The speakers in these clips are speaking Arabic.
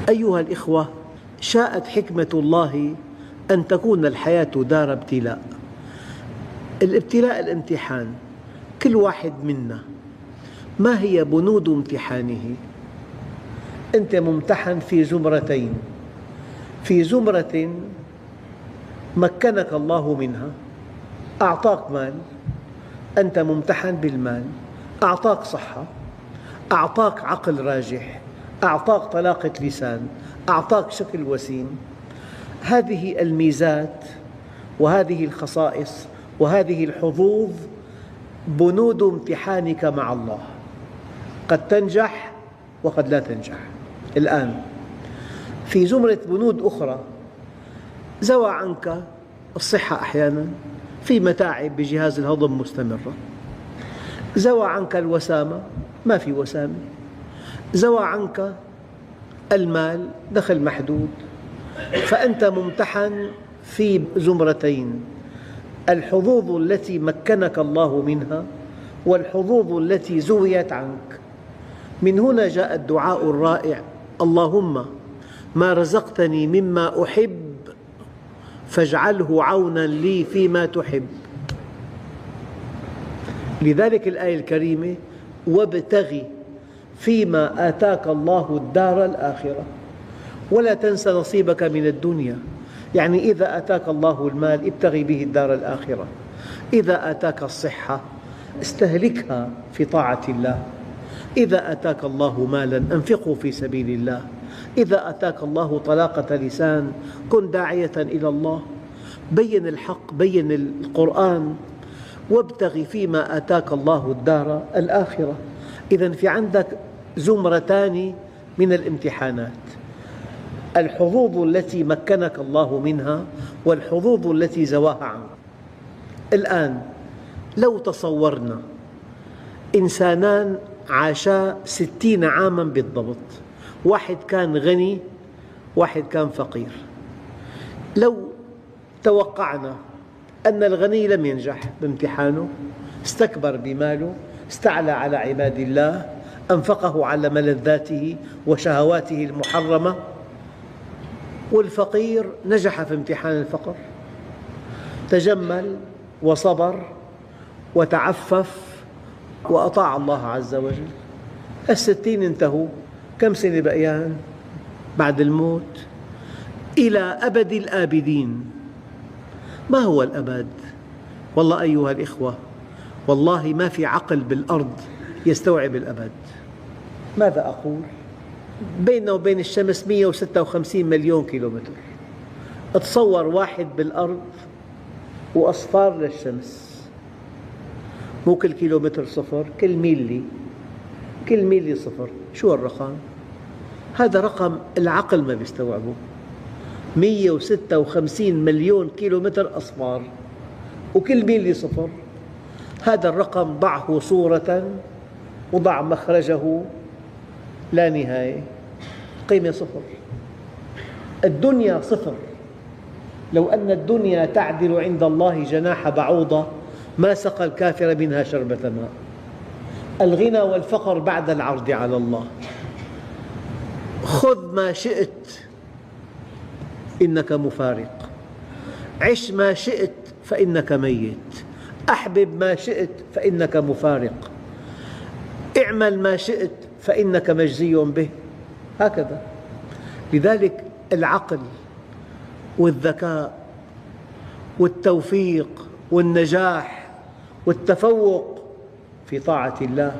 أيها الإخوة، شاءت حكمة الله أن تكون الحياة دار ابتلاء. الابتلاء الامتحان، كل واحد منا ما هي بنود امتحانه؟ أنت ممتحن في زمرتين، في زمرة مكنك الله منها، أعطاك مال، أنت ممتحن بالمال، أعطاك صحة، أعطاك عقل راجح، أعطاك طلاقة لسان، أعطاك شكل وسيم. هذه الميزات وهذه الخصائص وهذه الحظوظ بنود امتحانك مع الله، قد تنجح وقد لا تنجح. الآن في زمرة بنود أخرى، زوى عنك الصحة أحياناً، في متاعب بجهاز الهضم مستمرة، زوى عنك الوسامة، ما في وسامة، زوى عنك المال، دخل محدود، فأنت ممتحن في زمرتين: الحظوظ التي مكنك الله منها والحظوظ التي زويت عنك. من هنا جاء الدعاء الرائع: اللهم ما رزقتني مما أحب فاجعله عونا لي فيما تحب. لذلك الآية الكريمة: وابتغ فيما آتاك الله الدار الآخرة ولا تنس نصيبك من الدنيا. يعني إذا آتاك الله المال ابتغ به الدار الآخرة، إذا آتاك الصحة استهلكها في طاعة الله، إذا آتاك الله مالا أنفقه في سبيل الله، إذا آتاك الله طلاقة لسان كن داعية إلى الله. بين الحق، بين القرآن: وابتغ فيما آتاك الله الدار الآخرة. إذن في عندك زمرتان من الامتحانات: الحظوظ التي مكنك الله منها والحظوظ التي زواها عنك. الآن لو تصورنا إنسانان عاشا 60 عاماً بالضبط، واحد كان غني واحد كان فقير، لو توقعنا أن الغني لم ينجح بامتحانه، استكبر بماله، استعلى على عباد الله، أنفقه على ملذاته وشهواته المحرمة، والفقير نجح في امتحان الفقر، تجمل وصبر وتعفف وأطاع الله عز وجل. 60 انتهوا، كم سنة بقيان بعد الموت؟ إلى أبد الآبدين. ما هو الأبد؟ والله أيها الإخوة، والله ما في عقل بالأرض يستوعب الأبد. ماذا أقول؟ بيننا وبين الشمس 156 مليون كيلومتر. تصور واحد بالأرض وأصفار للشمس، مو كل كيلومتر صفر، كل ميلي صفر. شو الرقم؟ هذا رقم العقل ما بيستوعبه. 156 مليون كيلومتر أصفار وكل ميلي صفر. هذا الرقم ضعه صورة وضع مخرجه لا نهاية، قيمة صفر. الدنيا صفر. لو أن الدنيا تعدل عند الله جناح بعوضة ما سقى الكافر منها شربة ماء. الغنى والفقر بعد العرض على الله. خذ ما شئت إنك مفارق، عش ما شئت فإنك ميت، أحبب ما شئت فإنك مفارق، اعمل ما شئت فإنك مجزي به. هكذا. لذلك العقل والذكاء والتوفيق والنجاح والتفوق في طاعة الله،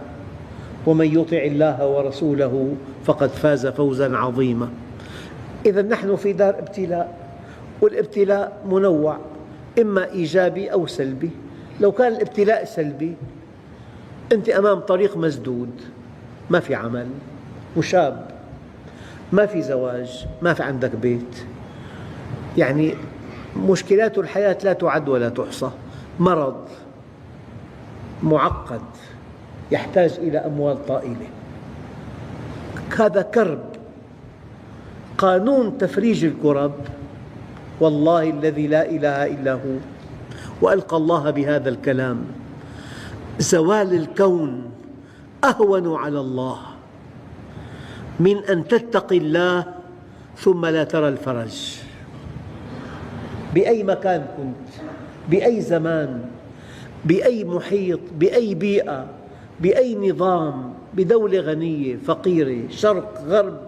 ومن يطع الله ورسوله فقد فاز فوزاً عظيماً. إذن نحن في دار ابتلاء، والابتلاء منوع، إما إيجابي أو سلبي. لو كان الابتلاء سلبي، أنت أمام طريق مسدود، ما في عمل، وشاب، ما في زواج، ما في عندك بيت، يعني مشكلات الحياة لا تعد ولا تحصى، مرض معقد يحتاج إلى أموال طائلة، هذا كرب. قانون تفريج الكرب والله الذي لا إله إلا هو، وألقى الله بهذا الكلام: زوال الكون أهون على الله من أن تتقي الله ثم لا ترى الفرج. بأي مكان كنت، بأي زمان، بأي محيط، بأي بيئة، بأي نظام، بدولة غنية فقيرة، شرق غرب،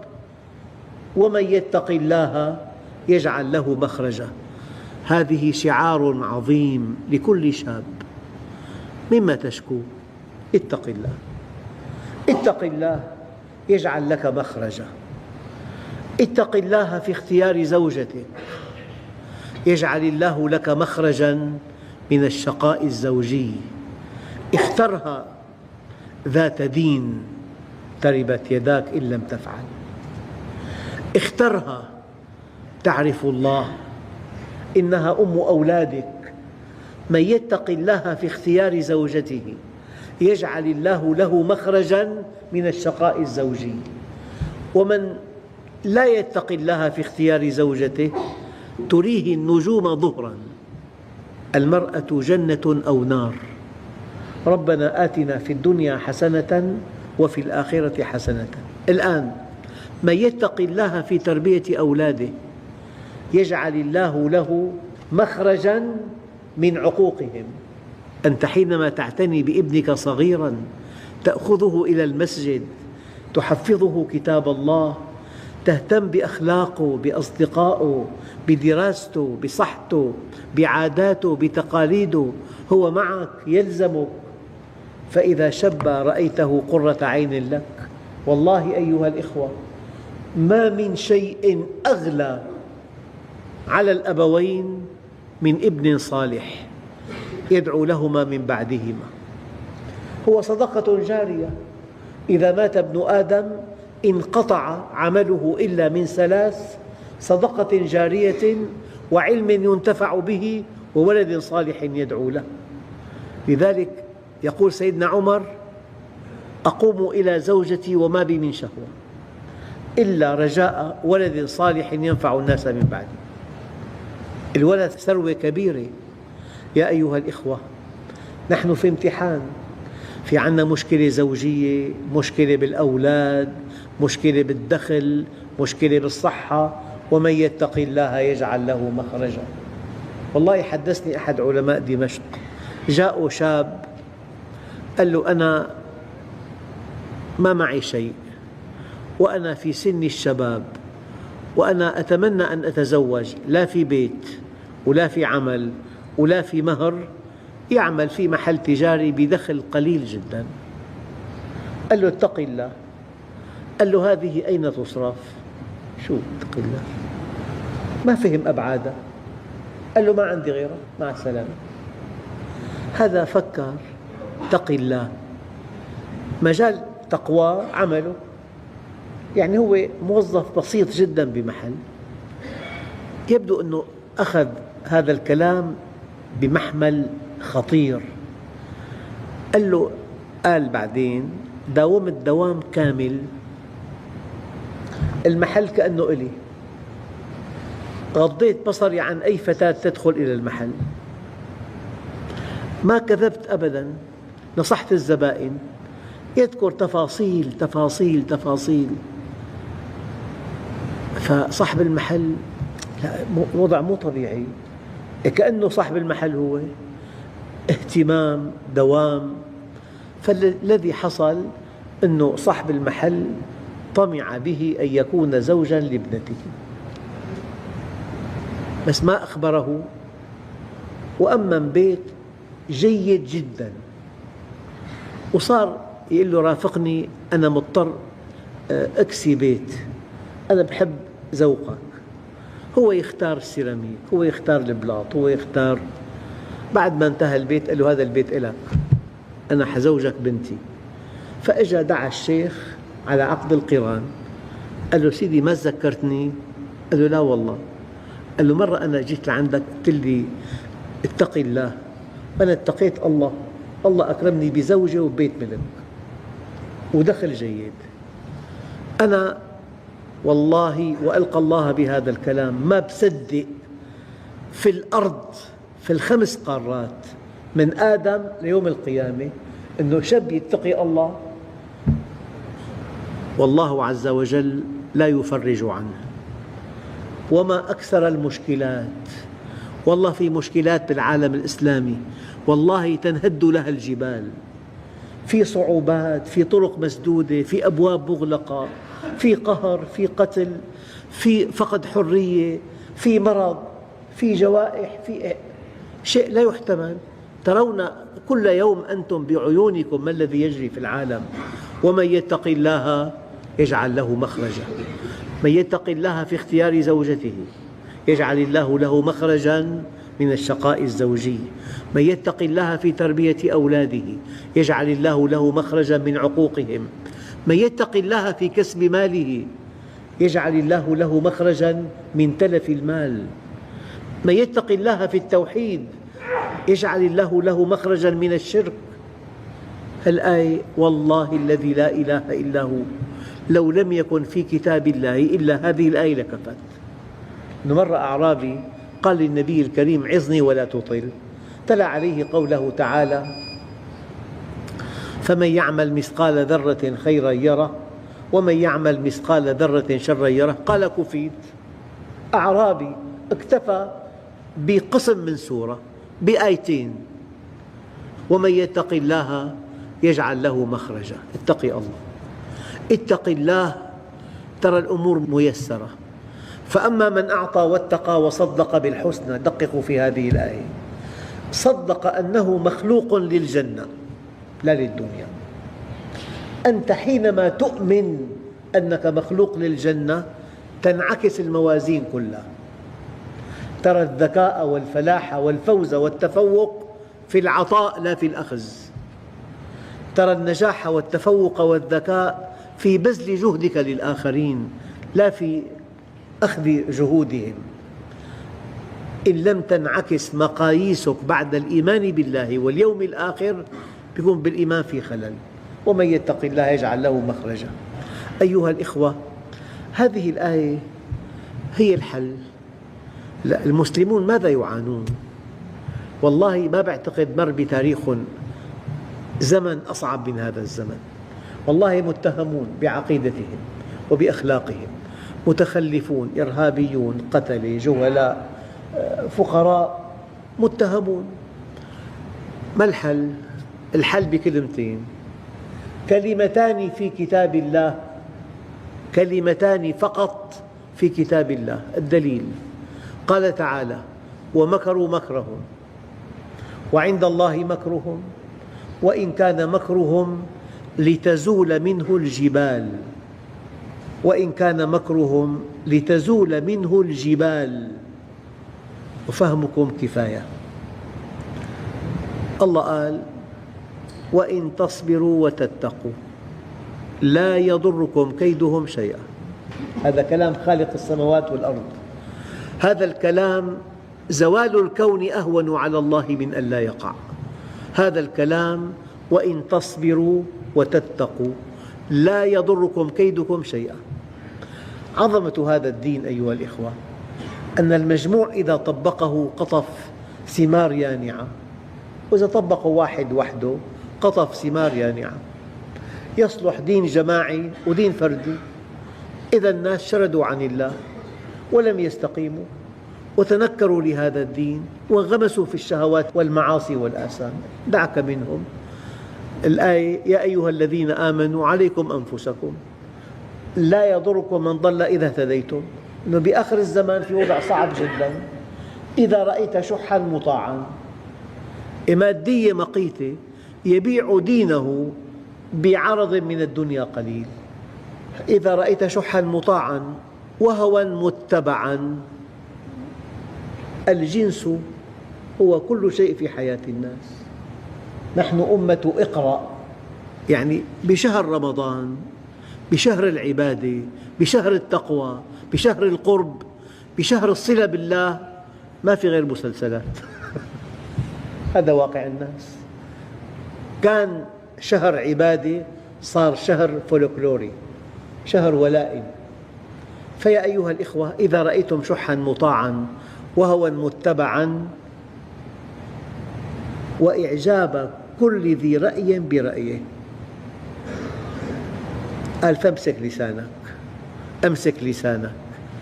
ومن يتق الله يجعل له مخرجا. هذه شعار عظيم لكل شاب. مما تشكو؟ اتق الله. اتق الله يجعل لك مخرجا. اتق الله في اختيار زوجتك، يجعل الله لك مخرجا من الشقاء الزوجي. اخترها ذات دين تربت يداك إن لم تفعل. اخترها تعرف الله، إنها أم أولادك. من يتق الله في اختيار زوجته يجعل الله له مخرجا من الشقاء الزوجي. ومن لا يتق الله في اختيار زوجته تريه النجوم ظهرا. المرأة جنة أو نار. ربنا آتنا في الدنيا حسنة وفي الآخرة حسنة. الآن من يتق الله في تربية أولاده يجعل الله له مخرجا من عقوقهم. أنت حينما تعتني بابنك صغيرا تأخذه إلى المسجد، تحفظه كتاب الله، تهتم بأخلاقه، بأصدقائه، بدراسته، بصحته، بعاداته، بتقاليده، هو معك يلزمك. فإذا شب رأيته قرة عين لك. والله أيها الإخوة، ما من شيء أغلى على الأبوين من ابن صالح يدعو لهما من بعدهما. هو صدقة جارية. إذا مات ابن آدم انقطع عمله إلا من ثلاث: صدقة جارية، وعلم ينتفع به، وولد صالح يدعو له. لذلك يقول سيدنا عمر: أقوم إلى زوجتي وما بي من شهوة إلا رجاء ولد صالح ينفع الناس من بعدي. الولد ثروة كبيرة. يا أيها الإخوة، نحن في امتحان، في عنا مشكلة زوجية، مشكلة بالأولاد، مشكلة بالدخل، مشكلة بالصحة. ومن يتق الله يجعل له مخرجا. والله حدثني أحد علماء دمشق، جاء شاب قال له: أنا ما معي شيء، وأنا في سن الشباب، وأنا أتمنى أن أتزوج، لا في بيت ولا في عمل ولا في مهر، يعمل في محل تجاري بدخل قليل جدا. قال له: اتق الله. قال له: هذه أين تصرف؟ شو اتق الله؟ ما فهم أبعادها. قال له: ما عندي غيرها، مع السلامة. هذا فكر. اتق الله، مجال تقوى عمله، يعني هو موظف بسيط جدا بمحل. يبدو أنه أخذ هذا الكلام بمحمل خطير. قال بعدين: داومت دوام كامل، المحل كأنه إلي، غضيت بصري عن أي فتاة تدخل إلى المحل، ما كذبت أبدا، نصحت الزبائن، يذكر تفاصيل تفاصيل تفاصيل. فصاحب المحل وضع مو طبيعي، كأنه صاحب المحل هو اهتمام دوام. فالذي حصل أنه صاحب المحل طمع به أن يكون زوجا لابنته، بس ما أخبره، وأمن بيت جيد جدا، وصار يقول له: رافقني، أنا مضطر أكسي بيت، أنا بحب ذوقك. هو يختار السيراميك، هو يختار البلاط، هو يختار. بعد ما انتهى البيت قال له: هذا البيت إلك، أنا حزوجك بنتي. فأجا دعا الشيخ على عقد القران. قال له: سيدي ما تذكرتني؟ قال له: لا والله. قال له: مرة أنا جيت لعندك قلت لي اتق الله، أنا اتقيت الله، الله أكرمني بزوجة وبيت ملك ودخل جيد. أنا والله وألقى الله بهذا الكلام ما بصدق في الأرض، في الخمس قارات من آدم ليوم القيامة، أنه شاب يتقي الله والله عز وجل لا يفرج عنه. وما أكثر المشكلات. والله في مشكلات بالعالم الإسلامي والله تنهد لها الجبال، في صعوبات، في طرق مسدودة، في أبواب مغلقة، في قهر، في قتل، في فقد حرية، في مرض، في جوائح، في شيء لا يحتمل. ترون كل يوم أنتم بعيونكم ما الذي يجري في العالم. ومن يتق الله يجعل له مخرجا، من يتق الله في اختيار زوجته يجعل الله له مخرجا من الشقاء الزوجي، من يتق الله في تربية أولاده يجعل الله له مخرجا من عقوقهم، من يتق الله في كسب ماله يجعل الله له مخرجا من تلف المال، من يتق الله في التوحيد يجعل الله له مخرجا من الشرك. الآية والله الذي لا إله إلا هو لو لم يكن في كتاب الله إلا هذه الآية لكفت. مرة أعرابي قال للنبي الكريم عظني ولا تطل، تلا عليه قوله تعالى فمن يعمل مثقال ذرة خيرا يره ومن يعمل مثقال ذرة شرا يره. قال كفيت. أعرابي اكتفى بقسم من سورة بآيتين، ومن يتق الله يجعل له مخرجا. اتقي الله، اتق الله، ترى الأمور ميسرة. فأما من أعطى واتقى وصدق بالحسنى، دققوا في هذه الآية، صدق أنه مخلوق للجنة لا للدنيا. أنت حينما تؤمن أنك مخلوق للجنة تنعكس الموازين كلها، ترى الذكاء والفلاح والفوز والتفوق في العطاء لا في الأخذ، ترى النجاح والتفوق والذكاء في بذل جهدك للآخرين لا في أخذ جهودهم. إن لم تنعكس مقاييسك بعد الإيمان بالله واليوم الآخر يكون بالإيمان في خلل. ومن يتق الله يجعل له مخرجا. أيها الإخوة، هذه الآية هي الحل. المسلمون ماذا يعانون؟ والله ما بعتقد مر بتاريخ زمن أصعب من هذا الزمن. والله متهمون بعقيدتهم وبأخلاقهم، متخلفون، إرهابيون، قتلة، جهلاء، فقراء، متهمون. ما الحل؟ الحل بكلمتين، كلمتان في كتاب الله، كلمتان فقط في كتاب الله. الدليل قال تعالى ومكروا مكرهم وعند الله مكرهم وإن كان مكرهم لتزول منه الجبال، وإن كان مكرهم لتزول منه الجبال. وفهمكم كفاية. الله قال وإن تصبروا وتتقوا لا يضركم كيدهم شيئا. هذا كلام خالق السماوات والأرض. هذا الكلام زوال الكون أهون على الله من أن لا يقع. هذا الكلام وإن تصبروا وتتقوا لا يضركم كيدكم شيئا. عظمة هذا الدين أيها الإخوة أن المجموع إذا طبقه قطف ثمار يانعة، وإذا طبقه واحد وحده قطف ثمار يانعة. يصلح دين جماعي ودين فردي إذا الناس شردوا عن الله ولم يستقيموا وتنكروا لهذا الدين وانغمسوا في الشهوات والمعاصي والآثام. دعك منهم. الآية يا أيها الذين آمنوا عليكم أنفسكم لا يضركم من ضل إذا اهتديتم. إنه بآخر الزمان في وضع صعب جدا. إذا رأيت شحا مطاعا، مادية مقيتة، يبيع دينه بعرض من الدنيا قليل. إذا رأيت شحا مطاعا وهوى متبعا. الجنس هو كل شيء في حياة الناس. نحن أمة اقرأ، يعني بشهر رمضان، بشهر العبادة، بشهر التقوى، بشهر القرب، بشهر الصلة بالله ما في غير مسلسلات. هذا واقع الناس. كان شهر عبادة صار شهر فولكلوري، شهر ولائم. فيا أيها الإخوة إذا رأيتم شحا مطاعا وهوى متبعا وإعجاب كل ذي رأي برأيه، قال فامسك لسانك، أمسك لسانك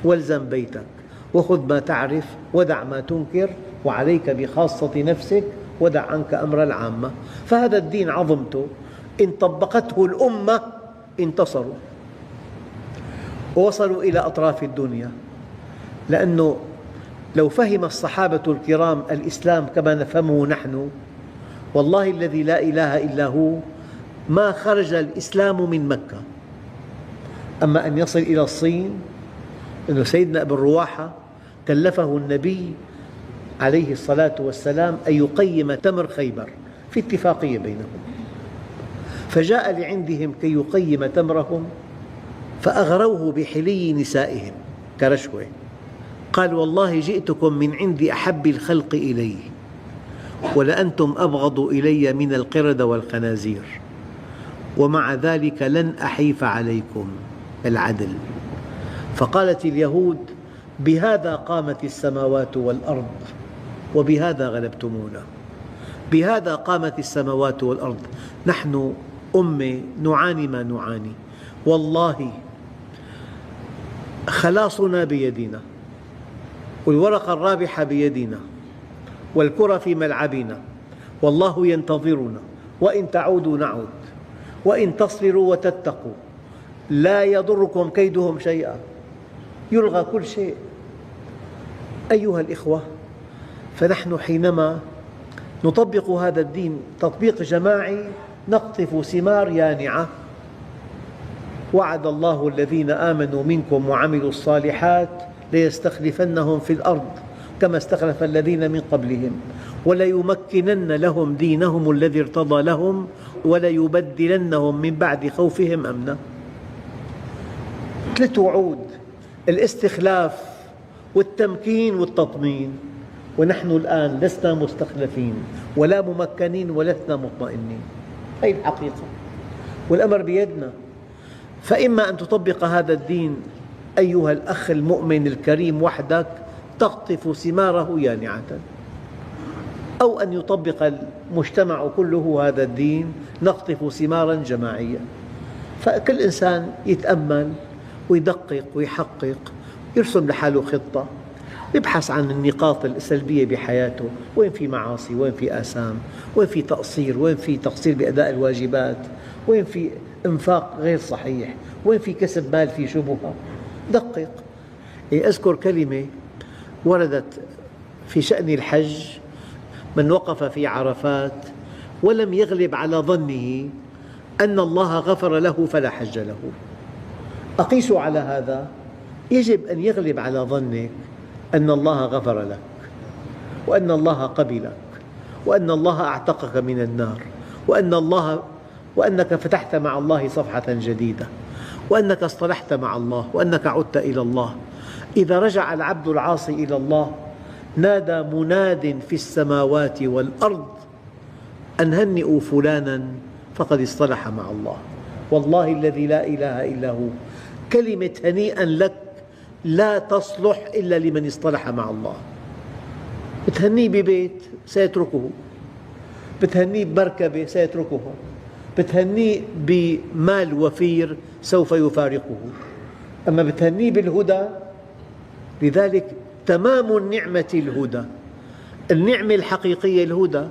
والزم بيتك وخذ ما تعرف ودع ما تنكر، وعليك بخاصة نفسك ودع عنك أمر العامة. فهذا الدين عظمته إن طبقته الأمة انتصروا ووصلوا إلى أطراف الدنيا، لأنه لو فهم الصحابة الكرام الإسلام كما نفهمه نحن، والله الذي لا إله إلا هو ما خرج الإسلام من مكة. أما أن يصل إلى الصين، أن سيدنا أبو الرواحة كلفه النبي عليه الصلاة والسلام أن يقيم تمر خيبر في اتفاقية بينهم، فجاء لعندهم كي يقيم تمرهم فأغروه بحلي نسائهم كرشوة. قال: والله جئتكم من عند أحب الخلق إلي، ولأنتم أبغض إلي من القردة والخنازير، ومع ذلك لن أحيف عليكم العدل. فقالت اليهود: بهذا قامت السماوات والأرض وبهذا غلبتمونا. بهذا قامت السماوات والأرض، نحن أمة نعاني ما نعاني، والله خلاصنا بيدنا، والورقة الرابحة بيدنا، والكرة في ملعبنا، والله ينتظرنا، وإن تعودوا نعود، وإن تصبروا وتتقوا لا يضركم كيدهم شيئا، يلغى كل شيء. أيها الإخوة، فنحن حينما نطبق هذا الدين تطبيق جماعي نقطف ثمار يانعة. وعد الله الذين آمنوا منكم وعملوا الصالحات ليستخلفنهم في الأرض كما استخلف الذين من قبلهم، وليمكنن لهم دينهم الذي ارتضى لهم، وليبدلنهم من بعد خوفهم أمنا. 3 وعود: الاستخلاف والتمكين والتطمين. ونحن الآن لسنا مستخلفين ولا ممكنين ولسنا مطمئنين، هذه الحقيقة، والأمر بيدنا. فإما أن تطبق هذا الدين أيها الأخ المؤمن الكريم وحدك تقطف ثماره يانعة، أو أن يطبق المجتمع كله هذا الدين نقطف ثمارا جماعيا. فكل إنسان يتأمل ويدقق ويحقق، يرسم لحاله خطة، يبحث عن النقاط السلبية بحياته، وين في معاصي، وين في آثام، وين في تقصير، وين في تقصير بأداء الواجبات، وين في إنفاق غير صحيح، وين في كسب مال في شبهة. دقق. أذكر كلمة وردت في شأن الحج: من وقف في عرفات ولم يغلب على ظنه أن الله غفر له فلا حج له. أقيس على هذا، يجب أن يغلب على ظنك أن الله غفر لك، وأن الله قبلك، وأن الله أعتقك من النار، وأنك فتحت مع الله صفحة جديدة، وأنك اصطلحت مع الله، وأنك عدت إلى الله. إذا رجع العبد العاصي إلى الله نادى مناد في السماوات والأرض أن هنئوا فلانا فقد اصطلح مع الله. والله الذي لا إله إلا هو، كلمة هنيئا لك لا تصلح إلا لمن اصطلح مع الله. بتهنيه ببيت سيتركه، بتهنيه بمركبة سيتركها، بتهنيه بمال وفير سوف يفارقه، أما بتهنيه بالهدى. لذلك تمام النعمة الهدى، النعمة الحقيقية الهدى.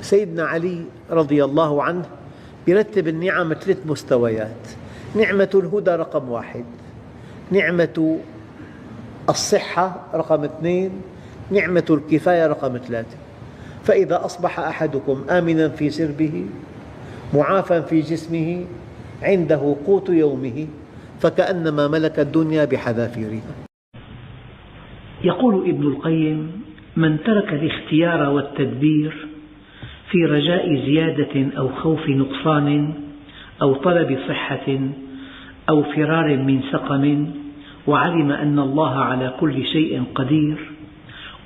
سيدنا علي رضي الله عنه يرتب النعم 3 مستويات: نعمة الهدى رقم 1، نعمة الصحة رقم 2، نعمة الكفاية رقم 3. فإذا أصبح أحدكم آمنا في سربه معافى في جسمه عنده قوت يومه فكأنما ملك الدنيا بحذافيرها. يقول ابن القيم: من ترك الاختيار والتدبير في رجاء زيادة أو خوف نقصان أو طلب صحة أو فرار من سقم، وعلم أن الله على كل شيء قدير،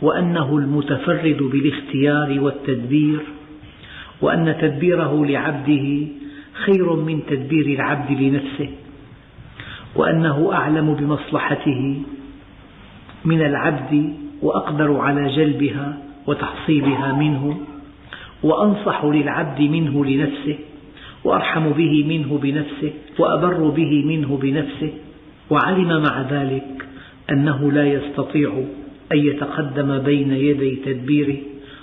وأنه المتفرد بالاختيار والتدبير، وأن تدبيره لعبده خير من تدبير العبد لنفسه، وأنه أعلم بمصلحته من العبد وأقدر على جلبها وتحصيلها منه، وأنصح للعبد منه لنفسه، وأرحم به منه بنفسه، وأبر به منه بنفسه. وعلم مع ذلك أنه لا يستطيع أن يتقدم بين يدي تدبيره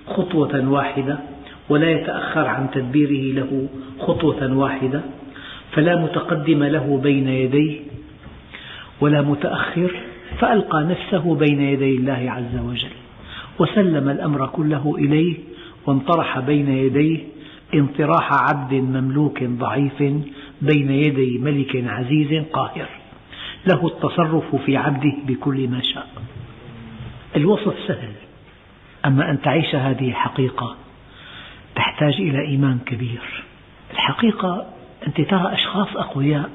خطوة واحدة ولا يتأخر عن تدبيره له خطوة واحدة، فلا متقدم له بين يديه ولا متأخر، فألقى نفسه بين يدي الله عز وجل وسلم الأمر كله إليه وانطرح بين يديه انطراح عبد مملوك ضعيف بين يدي ملك عزيز قاهر له التصرف في عبده بكل ما شاء. الوصف سهل، أما أن تعيش هذه الحقيقة تحتاج إلى إيمان كبير. الحقيقة أنت ترى أشخاص أقوياء،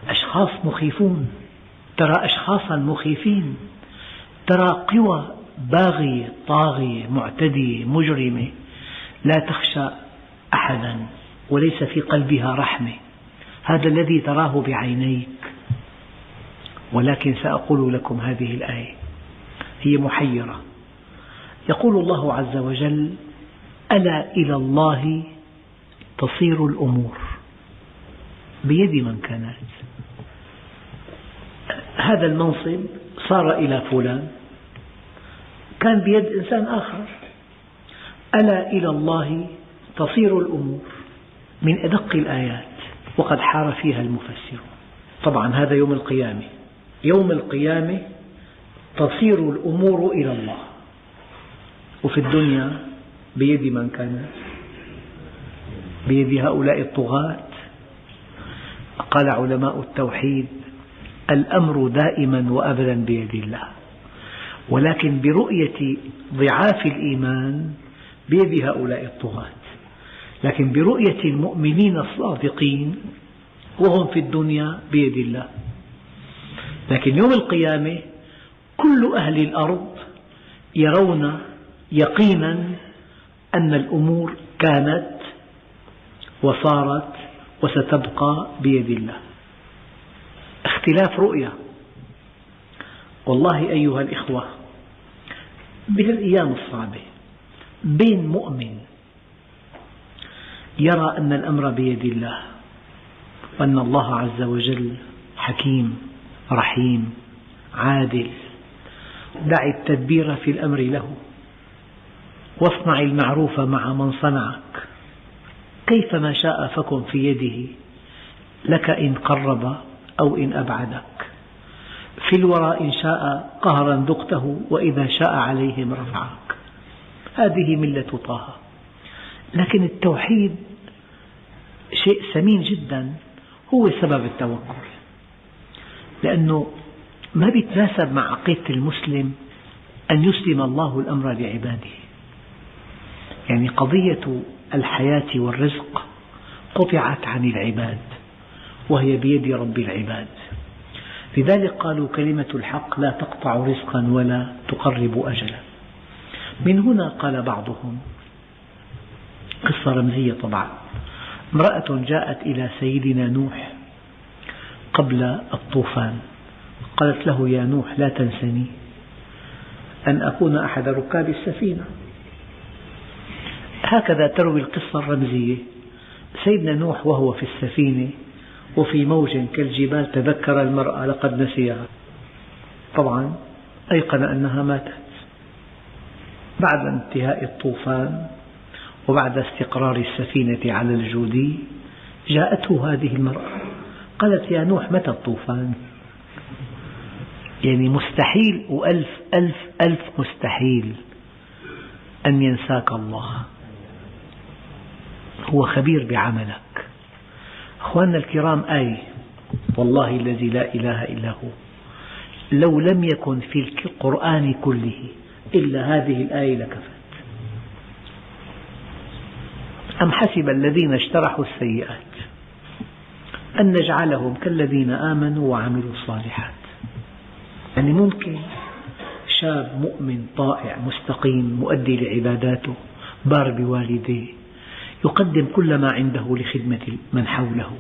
أشخاص مخيفون، ترى أشخاصا مخيفين، ترى قوى باغية طاغية معتدية مجرمة لا تخشى أحدا وليس في قلبها رحمة، هذا الذي تراه بعينيك. ولكن سأقول لكم هذه الآية هي محيرة. يقول الله عز وجل: ألا إلى الله تصير الأمور بيد من كانت. هذا المنصب صار إلى فلان، كان بيد إنسان آخر. ألا إلى الله تصير الأمور من أدق الآيات، وقد حار فيها المفسرون. طبعا هذا يوم القيامة، يوم القيامة تصير الأمور إلى الله، وفي الدنيا بيد من كانت، بيد هؤلاء الطغاة. قال علماء التوحيد: الأمر دائما وأبدا بيد الله، ولكن برؤية ضعاف الإيمان بيد هؤلاء الطغاة، لكن برؤية المؤمنين الصادقين وهم في الدنيا بيد الله. لكن يوم القيامة كل أهل الأرض يرون يقينا أن الأمور كانت وصارت وستبقى بيد الله. اختلاف رؤية. والله أيها الإخوة، بالأيام الصعبة بين مؤمن يرى أن الأمر بيد الله وأن الله عز وجل حكيم رحيم عادل، دع التدبير في الأمر له واصنع المعروف مع من صنعك، كيفما شاء فكن في يده، لك إن قرب أو إن أبعدك، في الورى إن شاء قهرا ذقته وإذا شاء عليهم رفعك. هذه ملة طه. لكن التوحيد شيء ثمين جدا، هو سبب التوكل، لأنه ما بيتناسب مع عقيدة المسلم أن يسلم الله الأمر لعباده. يعني قضية الحياة والرزق قطعت عن العباد وهي بيد رب العباد، لذلك قالوا: كلمة الحق لا تقطع رزقا ولا تقرب أجلا. من هنا قال بعضهم، قصة رمزية طبعا، امرأة جاءت إلى سيدنا نوح قبل الطوفان، قالت له: يا نوح، لا تنسني أن أكون أحد ركاب السفينة. هكذا تروي القصة الرمزية. سيدنا نوح وهو في السفينة وفي موج كالجبال تذكر المرأة لقد نسيها، طبعا أيقن أنها ماتت. بعد انتهاء الطوفان وبعد استقرار السفينة على الجودي جاءته هذه المرأة، قالت: يا نوح، متى الطوفان؟ يعني مستحيل وألف ألف ألف مستحيل أن ينساك الله، هو خبير بعملك. أخواننا الكرام، آية والله الذي لا إله إلا هو، لو لم يكن في القرآن كله إلا هذه الآية لكفت. أم حسب الذين اجترحوا السيئات أن نجعلهم كالذين آمنوا وعملوا الصالحات. يعني ممكن شاب مؤمن طائع مستقيم مؤدي لعباداته بار بوالديه يقدم كل ما عنده لخدمة من حوله،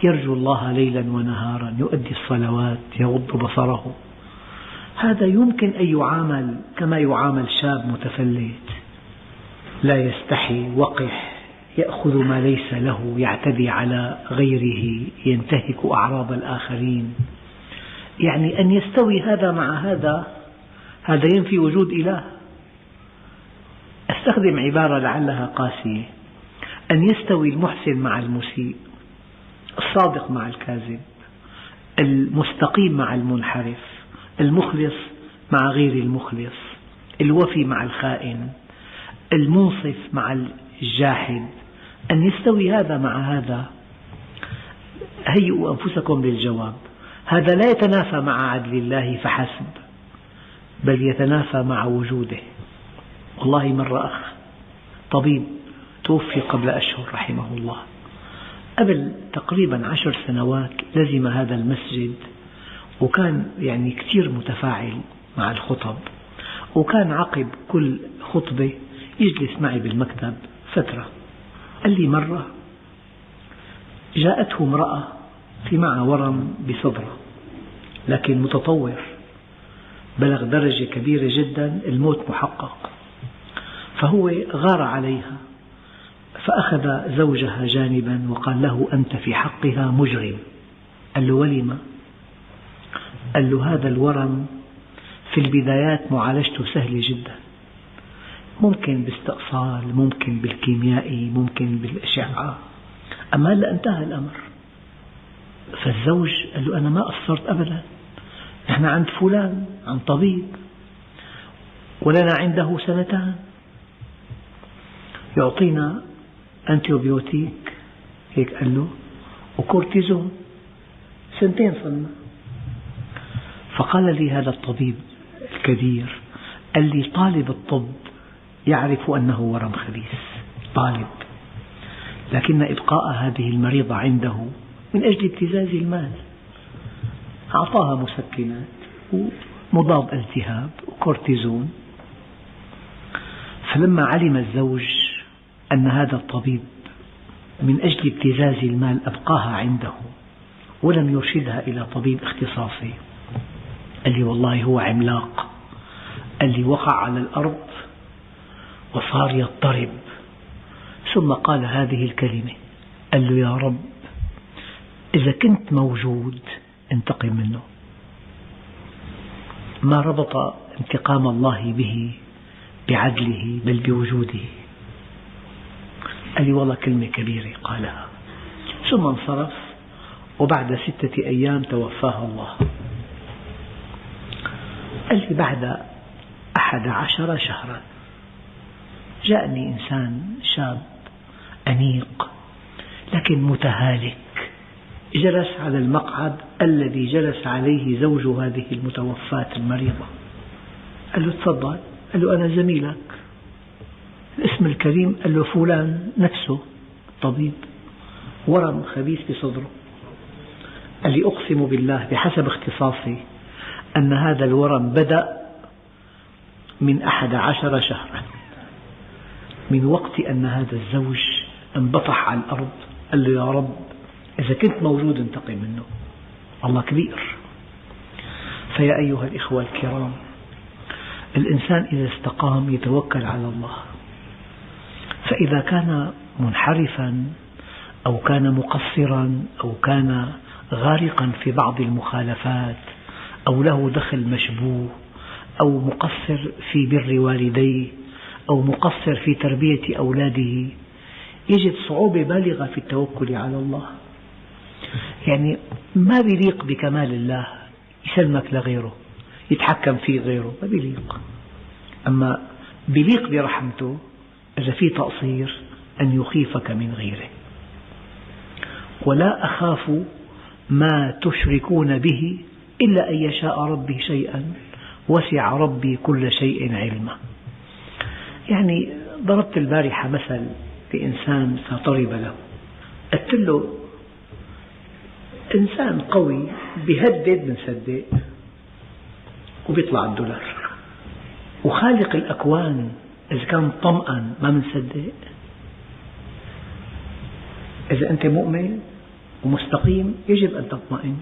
يرجو الله ليلا ونهارا، يؤدي الصلوات، يغض بصره، هذا يمكن أن يعامل كما يعامل شاب متفلت لا يستحي وقح، يأخذ ما ليس له، يعتدي على غيره، ينتهك أعراض الآخرين، يعني أن يستوي هذا مع هذا ينفي وجود إله. أستخدم عبارة لعلها قاسية: أن يستوي المحسن مع المسيء، الصادق مع الكاذب، المستقيم مع المنحرف، المخلص مع غير المخلص، الوفي مع الخائن، المنصف مع الجاحد، أن يستوي هذا مع هذا. هيئوا أنفسكم للجواب. هذا لا يتنافى مع عدل الله فحسب، بل يتنافى مع وجوده. والله مرة أخ طبيب توفي قبل أشهر رحمه الله، قبل تقريبا 10 سنوات لزم هذا المسجد، وكان يعني كثير متفاعل مع الخطب، وكان عقب كل خطبة يجلس معي بالمكتب فترة. قال لي مرة جاءته امرأة في معها ورم بصدره، لكن متطور بلغ درجة كبيرة جدا، الموت محقق، فهو غار عليها فأخذ زوجها جانبا وقال له: أنت في حقها مجرم. قال له: ولم؟ قال له: هذا الورم في البدايات معالجته سهلة جدا، ممكن باستئصال، ممكن بالكيميائي، ممكن بالأشعة، أما هلأ انتهى الأمر. فالزوج قال له: أنا ما قصرت أبدا، نحن عند فلان، عند طبيب، ولنا عنده 2 سنين يعطينا أنتيبيوتيك، هيك قال له، وكورتيزون، 2 صرنا. فقال لي هذا الطبيب الكبير، قال لي: طالب الطب يعرف أنه ورم خبيث، طالب، لكن إبقاء هذه المريضة عنده من أجل ابتزاز المال. أعطاها مسكنات ومضاد التهاب وكورتيزون. فلما علم الزوج أن هذا الطبيب من أجل ابتزاز المال أبقاها عنده ولم يرشدها إلى طبيب اختصاصي، قال لي: والله هو عملاق. قال لي: وقع على الأرض وصار يضطرب، ثم قال هذه الكلمة، قال له: يا رب إذا كنت موجود انتقم منه. ما ربط انتقام الله به بعدله بل بوجوده. قال لي: والله كلمة كبيرة قالها. ثم انصرف، وبعد 6 أيام توفاها الله. قال لي: بعد 11 شهرا جاءني إنسان شاب أنيق لكن متهالك، جلس على المقعد الذي جلس عليه زوج هذه المتوفاة المريضة. قال له: تفضل. قال له: أنا زميلك. الاسم الكريم؟ قال له: فلان نفسه طبيب، ورم خبيث بصدره. قال لي: أقسم بالله بحسب اختصاصي أن هذا الورم بدأ من 11 شهرا، من وقت أن هذا الزوج انبطح على الأرض. قال له: يا رب إذا كنت موجود انتقم منه. الله كبير. فيا أيها الإخوة الكرام، الإنسان إذا استقام يتوكل على الله، فإذا كان منحرفا أو كان مقصرا أو كان غارقا في بعض المخالفات أو له دخل مشبوه أو مقصر في بر والديه أو مقصر في تربية أولاده، يجد صعوبة بالغة في التوكل على الله. يعني ما بيليق بكمال الله يسلمك لغيره، يتحكم فيه غيره، ما بيليق. أما بيليق برحمته إذا في تقصير أن يخيفك من غيره. ولا أخاف ما تشركون به إلا أن يشاء ربي شيئا وسع ربي كل شيء علما. يعني ضربت البارحة مثل بإنسان فطرب له، قلت له: إنسان قوي بيهدد بنصدق وبيطلع الدولار، وخالق الأكوان إذا كان طمأن ما بنصدق. إذا أنت مؤمن ومستقيم يجب أن تطمئن.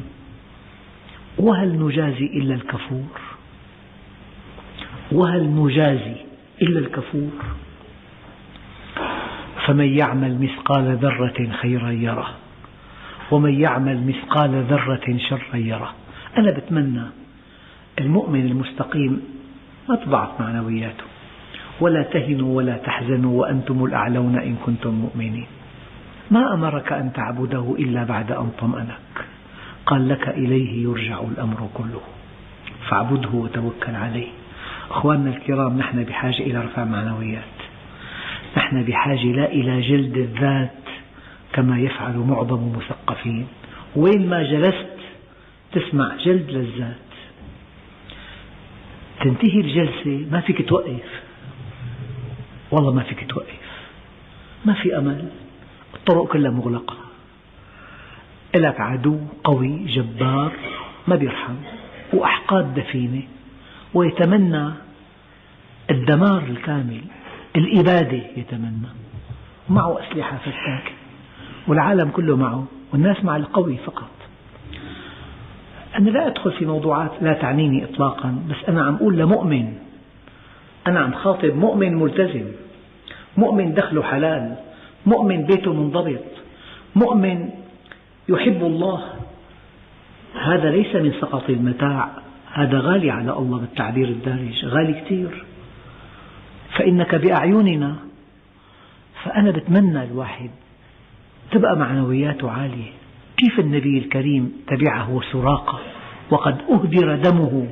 وهل نجازي إلا الكفور؟ وهل نجازي إلا الكفور؟ فمن يعمل مثقال ذرة خيرا يره، ومن يعمل مثقال ذرة شرا يره. أنا بتمنى المؤمن المستقيم ما تضعف معنوياته، ولا تهنوا ولا تحزنوا وأنتم الأعلون إن كنتم مؤمنين. ما أمرك أن تعبده إلا بعد أن طمأنك، قال لك إليه يرجع الأمر كله، فاعبده وتوكل عليه. أخواننا الكرام، نحن بحاجة إلى رفع معنويات، نحن بحاجة لا إلى جلد الذات كما يفعل معظم المثقفين. وين ما جلست تسمع جلد للذات، تنتهي الجلسة ما فيك توقف، والله ما فيك توقف، ما في أمل، الطرق كلها مغلقة، لك عدو قوي جبار ما بيرحم، وأحقاد دفينة، ويتمنى الدمار الكامل، الإبادة يتمنى، معه أسلحة فتاكة، والعالم كله معه، والناس مع القوي فقط. أنا لا أدخل في موضوعات لا تعنيني إطلاقا، بس أنا عم أقول لمؤمن، أنا عم خاطب مؤمن ملتزم، مؤمن دخله حلال، مؤمن بيته منضبط، مؤمن يحب الله. هذا ليس من سقط المتاع، هذا غالي على الله بالتعبير الدارج، غالي كثير، فإنك بأعيننا. فأنا بتمنى الواحد تبقى معنوياته عالية. كيف النبي الكريم تبعه سراقة وقد أهدر دمه،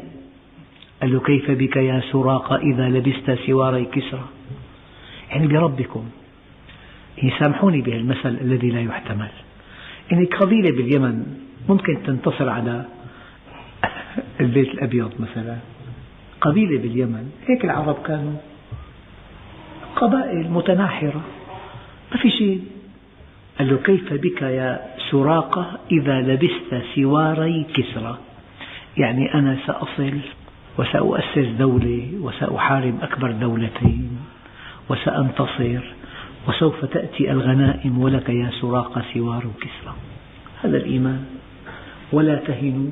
قال له كيف بك يا سراقة إذا لبست سواري كسرى، يعني بربكم. سامحوني بهالمثل الذي لا يحتمل. يعني قبيلة باليمن ممكن تنتصر على البيت الأبيض مثلا، قبيلة باليمن، هيك العرب كانوا قبائل متناحرة ما في شيء. قال له كيف بك يا سراقة إذا لبست سواري كسرى، يعني أنا سأصل وسأؤسس دولة وسأحارب أكبر دولتين وسأنتصر، وسوف تأتي الغنائم ولك يا سراقة سوار كسرى. هذا الإيمان. ولا تهنوا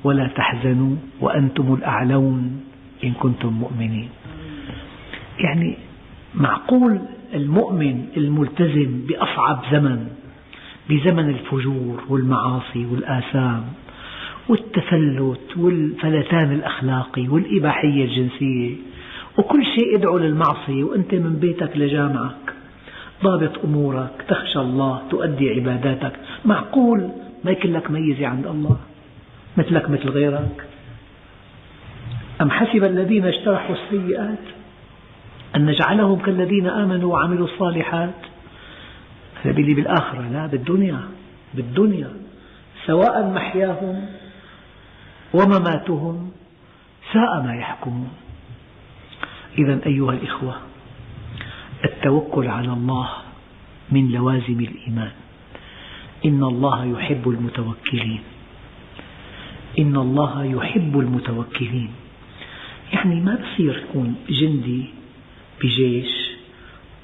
ولا تحزنوا وأنتم الأعلون إن كنتم مؤمنين. يعني معقول المؤمن الملتزم بأصعب زمن، بزمن الفجور والمعاصي والآثام والتفلت والفلتان الأخلاقي والإباحية الجنسية وكل شيء يدعو للمعصية، وأنت من بيتك لجامعك ضابط أمورك، تخشى الله، تؤدي عباداتك، معقول ما يكون لك ميزة عند الله مثلك مثل غيرك؟ أم حسب الذين اجترحوا السيئات أن نجعلهم كالذين آمنوا وعملوا الصالحات؟ هذا بالآخرة، لا بالدنيا سواء محياهم ومماتهم ساء ما يحكمون. إذا أيها الإخوة، التوكل على الله من لوازم الإيمان. إن الله يحب المتوكلين، إن الله يحب المتوكلين. يعني ما بصير يكون جندي بجيش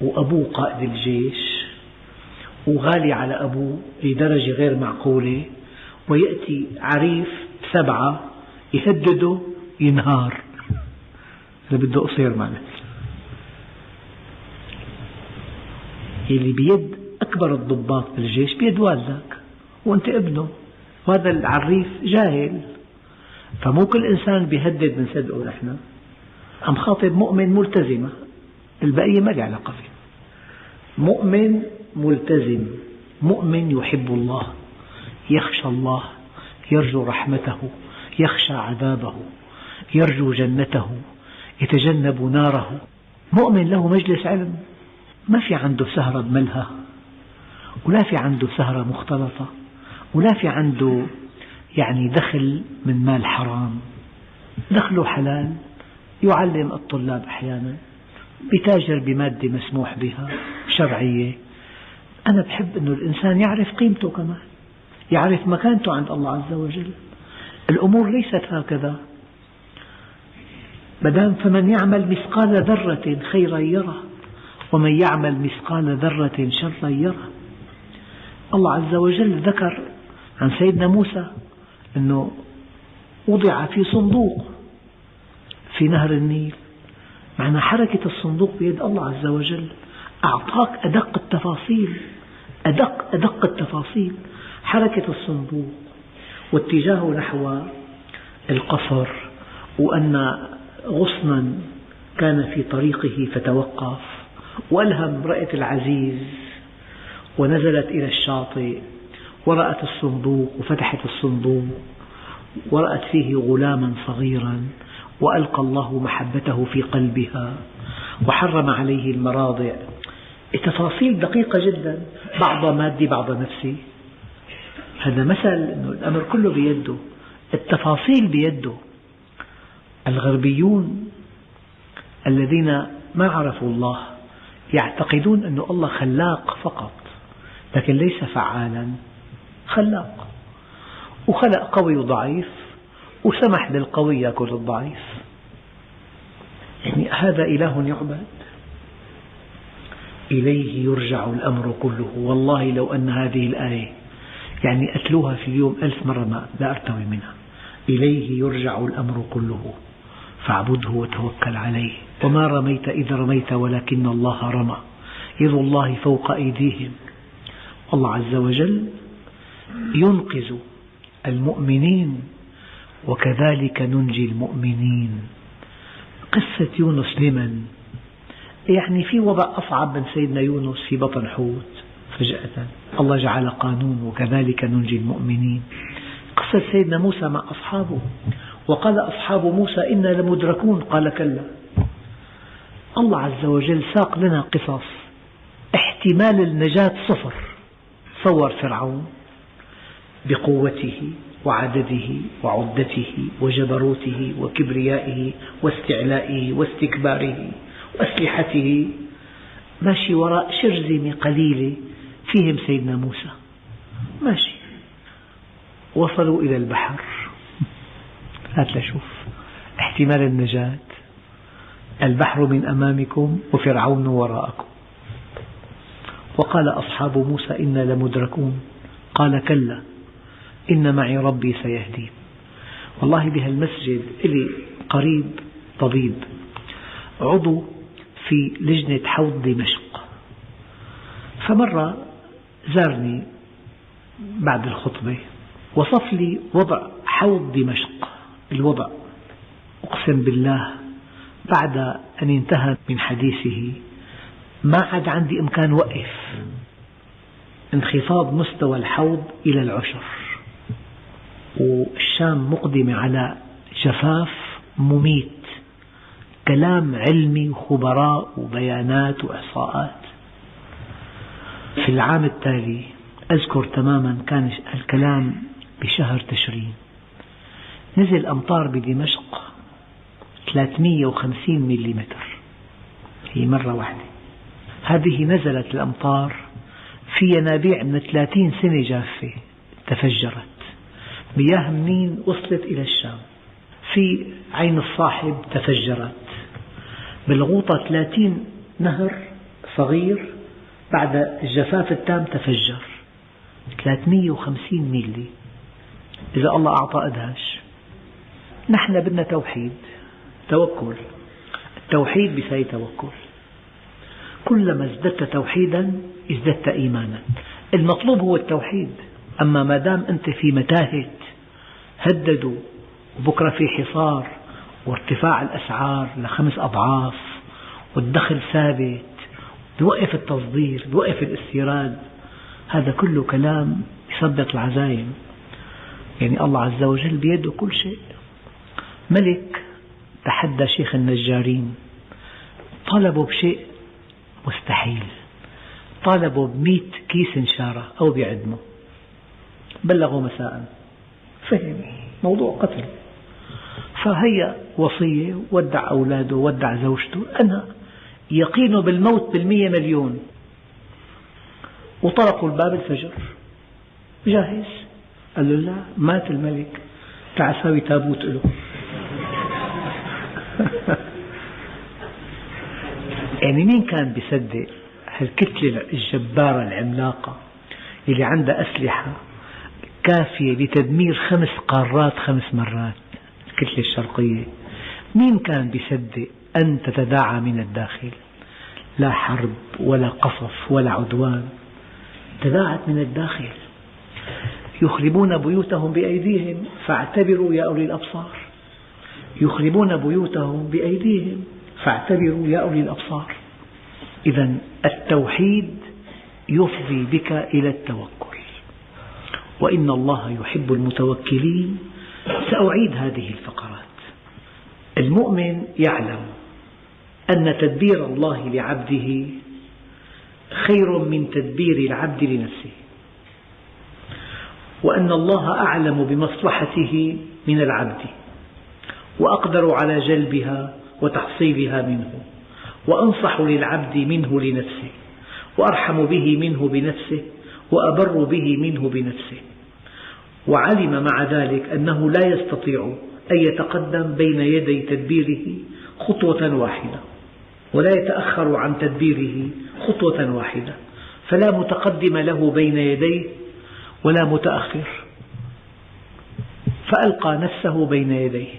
وأبوه قائد الجيش وغالي على أبوه لدرجة غير معقولة، ويأتي عريف 7 يهدده ينهار، إذا بده قصير معناه. اللي بيد أكبر الضباط بالجيش بيد والدك وأنت ابنه، وهذا العريف جاهل، فمو كل إنسان بيهدد من صدقه. نحن عم خاطب مؤمن ملتزمة، البقية ما له علاقة فيه. مؤمن ملتزم، مؤمن يحب الله، يخشى الله، يرجو رحمته، يخشى عذابه، يرجو جنته، يتجنب ناره. مؤمن له مجلس علم، ما في عنده سهرة بملهى، ولا في عنده سهرة مختلطة، ولا في عنده يعني دخل من مال حرام، دخله حلال، يعلم الطلاب أحيانا، بتاجر بمادة مسموح بها شرعية. أنا بحب أن الإنسان يعرف قيمته، كمان يعرف مكانته عند الله عز وجل. الأمور ليست هكذا، مدام فمن يعمل مثقال ذرة خيرا يره ومن يعمل مثقال ذرة شرا يره. الله عز وجل ذكر عن سيدنا موسى أنه وضع في صندوق في نهر النيل، معنى حركة الصندوق بيد الله عز وجل. أعطاك أدق التفاصيل، أدق التفاصيل، حركة الصندوق واتجاهه نحو القصر، وأن غصنا كان في طريقه فتوقف، وألهم امرأة العزيز ونزلت إلى الشاطئ ورأت الصندوق وفتحت الصندوق ورأت فيه غلاما صغيرا وألقى الله محبته في قلبها وحرم عليه المراضع. التفاصيل دقيقة جدا، بعضها مادي بعضها نفسي. هذا مثل أنه الأمر كله بيده، التفاصيل بيده. الغربيون الذين ما عرفوا الله يعتقدون أن الله خلاق فقط، لكن ليس فعالا، خلاق، وخلق قوي وضعيف وسمح للقوي يأكل الضعيف. يعني هذا إله يعبد؟ إليه يرجع الأمر كله. والله لو أن هذه الآية يعني أتلوها في اليوم 1000 مرة لا أرتوي منها. إليه يرجع الأمر كله فاعبده وتوكل عليه. وما رميت إذ رميت ولكن الله رمى، يد الله فوق أيديهم. الله عز وجل ينقذ المؤمنين وكذلك ننجي المؤمنين. قصة يونس لمن؟ يعني في وضع أصعب من سيدنا يونس في بطن حوت فجأة الله جعل قانون وكذلك ننجي المؤمنين. قصة سيدنا موسى مع أصحابه، وقال أصحاب موسى إنا لمدركون قال كلا. الله عز وجل ساق لنا قصص احتمال النجاة صفر. صور فرعون بقوته وعدده وعدته وجبروته وكبريائه واستعلائه واستكباره وأسلحته، ماشي وراء شرذمة قليلة فيهم سيدنا موسى ماشي. وصلوا إلى البحر، هات لشوف احتمال النجاة. البحر من أمامكم وفرعون وراءكم. وقال أصحاب موسى إنا لمدركون قال كلا إن معي ربي سيهدين. والله بهالمسجد إلي قريب طبيب عضو في لجنة حوض دمشق، فمرة زارني بعد الخطبة وصف لي وضع حوض دمشق. الوضع أقسم بالله بعد أن انتهى من حديثه ما عاد عندي إمكان وقف. انخفاض مستوى الحوض إلى العشر، والشام مقدمة على جفاف مميت. كلام علمي وخبراء وبيانات وإحصاءات. في العام التالي أذكر تماما كان الكلام بشهر تشرين، نزل أمطار بدمشق 350 مليمتر، هي مرة واحدة. هذه نزلت الأمطار في ينابيع من 30 سنة جافة تفجرت. مياه منين وصلت إلى الشام. في عين الصاحب تفجرت. بالغوطة 30 نهر صغير بعد الجفاف التام تفجر. 350 ميلي. إذا الله أعطى أدهش. نحن بدنا توحيد، توكل. التوحيد بيساوي توكل. كلما ازددت توحيدا ازددت إيمانا. المطلوب هو التوحيد. أما ما دام أنت في متاهة هددوا بكرة في حصار وارتفاع الأسعار ل5 أضعاف والدخل ثابت، بوقف التصدير بوقف الاستيراد، هذا كله كلام يثبط العزائم. يعني الله عز وجل بيده كل شيء. ملك تحدى شيخ النجارين، طلبوا بشيء مستحيل، طالبوا ب100 كيس نشارة أو بعدمه. بلغوا مساء، فهم موضوع قتل، فهي وصية، ودع أولاده ودع زوجته، أنا يقينه بالموت ب100 مليون. وطرقوا الباب الفجر جاهز. قال له لا، مات الملك، تعال ساوي تابوت له. يعني مين كان بيصدق هالكتلة الجبارة العملاقة اللي عندها أسلحة كافية لتدمير 5 قارات 5 مرات، الكتلة الشرقية؟ مين كان بيصدق أن تتداعى من الداخل؟ لا حرب ولا قصف ولا عدوان، تداعت من الداخل. يخربون بيوتهم بأيديهم فاعتبروا يا أولي الأبصار. يخربون بيوتهم بأيديهم فاعتبروا يا أولي الأبصار. إذن التوحيد يفضي بك إلى التوكل، وإن الله يحب المتوكلين. سأعيد هذه الفقرات. المؤمن يعلم أن تدبير الله لعبده خير من تدبير العبد لنفسه، وأن الله أعلم بمصلحته من العبد، وأقدر على جلبها وتحصيلها منه، وأنصح للعبد منه لنفسه، وأرحم به منه بنفسه، وأبر به منه بنفسه. وعلم مع ذلك أنه لا يستطيع أن يتقدم بين يدي تدبيره خطوة واحدة، ولا يتأخر عن تدبيره خطوة واحدة، فلا متقدم له بين يديه ولا متأخر، فألقى نفسه بين يديه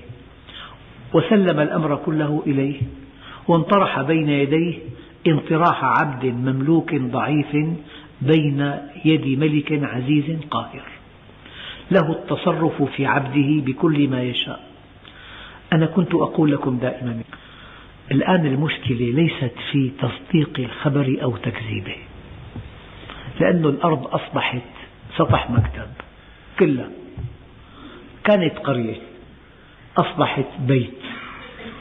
وسلم الأمر كله إليه، وانطرح بين يديه انطراح عبد مملوك ضعيف بين يد ملك عزيز قاهر، له التصرف في عبده بكل ما يشاء. أنا كنت أقول لكم دائما، الآن المشكلة ليست في تصديق الخبر أو تكذيبه، لأن الأرض أصبحت سطح مكتب كلها، كانت قرية أصبحت بيت،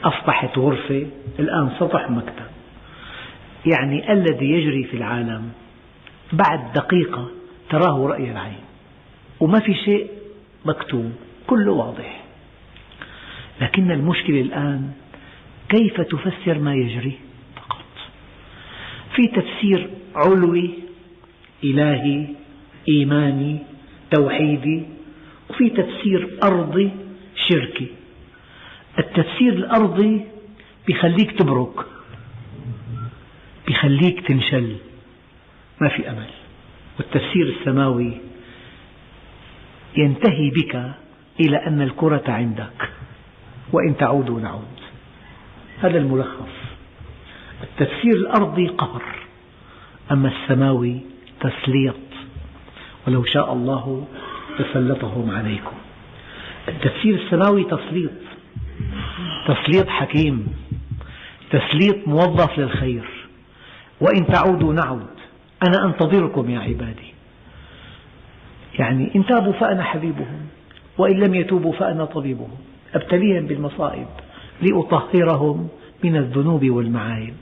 أصبحت غرفة، الآن سطح مكتب. يعني الذي يجري في العالم بعد دقيقة تراه رأي العين، وما في شيء مكتوم، كله واضح. لكن المشكلة الآن كيف تفسر ما يجري فقط. في تفسير علوي إلهي إيماني توحيدي، وفي تفسير أرضي شركي. التفسير الأرضي بيخليك تبرك، بيخليك تنشل، ما في أمل. والتفسير السماوي ينتهي بك إلى أن الكرة عندك، وإن تعودوا نعود. هذا الملخص. التفسير الأرضي قهر، أما السماوي تسليط، ولو شاء الله تسلطهم عليكم. التفسير السماوي تسليط حكيم، تسليط موظف للخير. وإن تعودوا نعود، أنا أنتظركم يا عبادي. يعني إن تابوا فأنا حبيبهم، وإن لم يتوبوا فأنا طبيبهم، أبتليهم بالمصائب لأطهرهم من الذنوب والمعايب.